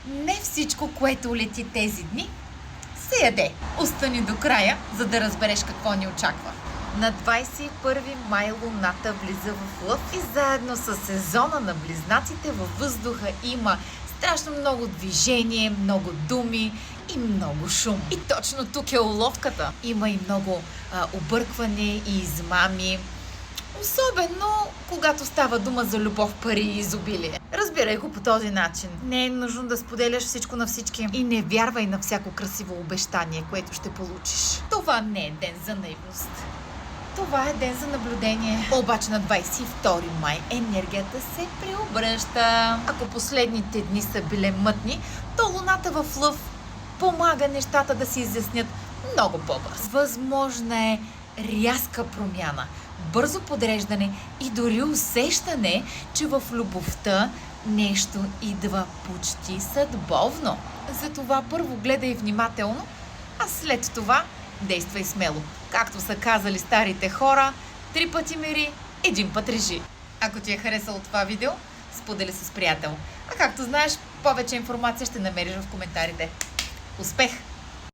Не всичко, което лети тези дни, се яде. Остани до края, за да разбереш какво ни очаква. На 21 май луната влиза в Лъв и заедно с сезона на близнаците във въздуха има страшно много движение, много думи и много шум. И точно тук е уловката. Има и много объркване и измами. Особено, когато става дума за любов, пари и изобилие. Разбирай го по този начин. Не е нужно да споделяш всичко на всички и не вярвай на всяко красиво обещание, което ще получиш. Това не е ден за наивност. Това е ден за наблюдение. Обаче на 22 май енергията се преобръща. Ако последните дни са били мътни, то луната в Лъв помага нещата да се изяснят много по-бързо. Възможна е рязка промяна, бързо подреждане и дори усещане, че в любовта нещо идва почти съдбовно. Затова първо гледай внимателно, а след това действай смело. Както са казали старите хора, 3 пъти мири, 1 път режи. Ако ти е харесало това видео, сподели с приятел. А както знаеш, повече информация ще намериш в коментарите. Успех!